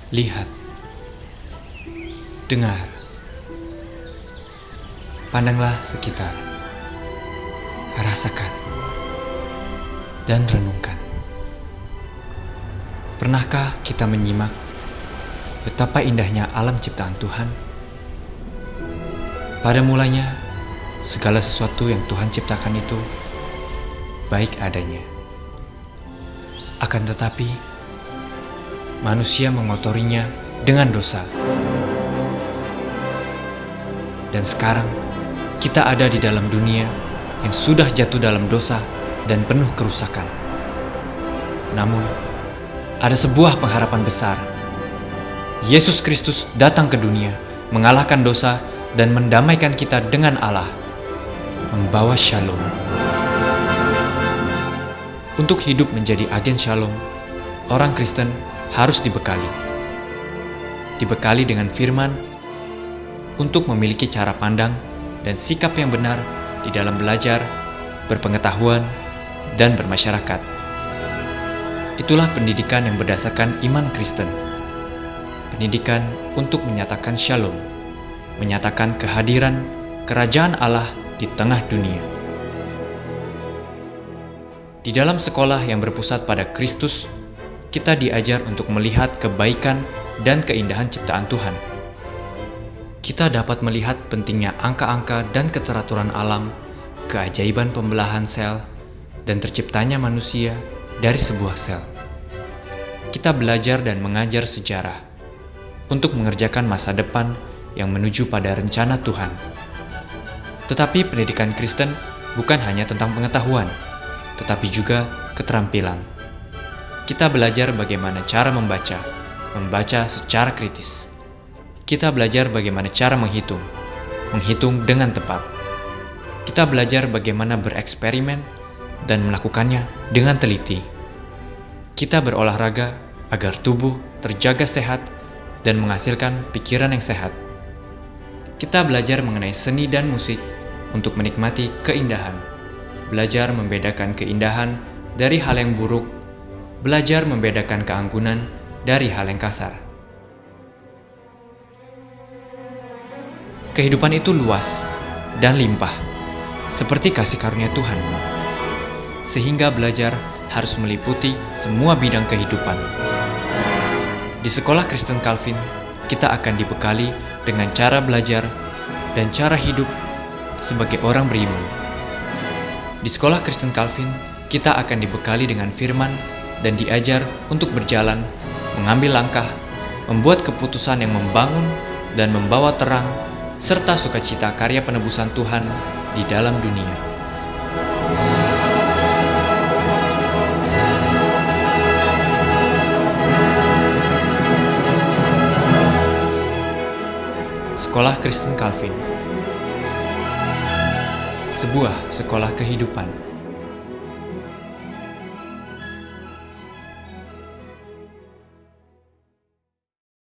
Lihat, dengar, pandanglah sekitar, rasakan, dan renungkan. Pernahkah kita menyimak betapa indahnya alam ciptaan Tuhan? Pada mulanya, segala sesuatu yang Tuhan ciptakan itu baik adanya. Akan tetapi, manusia mengotorinya dengan dosa. Dan sekarang, kita ada di dalam dunia yang sudah jatuh dalam dosa dan penuh kerusakan. Namun, ada sebuah pengharapan besar. Yesus Kristus datang ke dunia, mengalahkan dosa dan mendamaikan kita dengan Allah, membawa shalom. Untuk hidup menjadi agen shalom, orang Kristen harus dibekali dengan firman untuk memiliki cara pandang dan sikap yang benar di dalam belajar, berpengetahuan, dan bermasyarakat. Itulah pendidikan yang berdasarkan iman Kristen. Pendidikan untuk menyatakan shalom, menyatakan kehadiran kerajaan Allah di tengah dunia. Di dalam sekolah yang berpusat pada Kristus, kita diajar untuk melihat kebaikan dan keindahan ciptaan Tuhan. Kita dapat melihat pentingnya angka-angka dan keteraturan alam, keajaiban pembelahan sel, dan terciptanya manusia dari sebuah sel. Kita belajar dan mengajar sejarah untuk mengerjakan masa depan yang menuju pada rencana Tuhan. Tetapi pendidikan Kristen bukan hanya tentang pengetahuan, tetapi juga keterampilan. Kita belajar bagaimana cara membaca secara kritis. Kita belajar bagaimana cara menghitung dengan tepat. Kita belajar bagaimana bereksperimen dan melakukannya dengan teliti. Kita berolahraga agar tubuh terjaga sehat dan menghasilkan pikiran yang sehat. Kita belajar mengenai seni dan musik untuk menikmati keindahan. Belajar membedakan keindahan dari hal yang buruk, belajar membedakan keanggunan dari hal yang kasar. Kehidupan itu luas dan limpah, seperti kasih karunia Tuhan, sehingga belajar harus meliputi semua bidang kehidupan. Di sekolah Kristen Calvin, kita akan dibekali dengan cara belajar dan cara hidup sebagai orang beriman. Di sekolah Kristen Calvin, kita akan dibekali dengan firman dan diajar untuk berjalan, mengambil langkah, membuat keputusan yang membangun dan membawa terang, serta sukacita karya penebusan Tuhan di dalam dunia. Sekolah Kristen Calvin, sebuah sekolah kehidupan.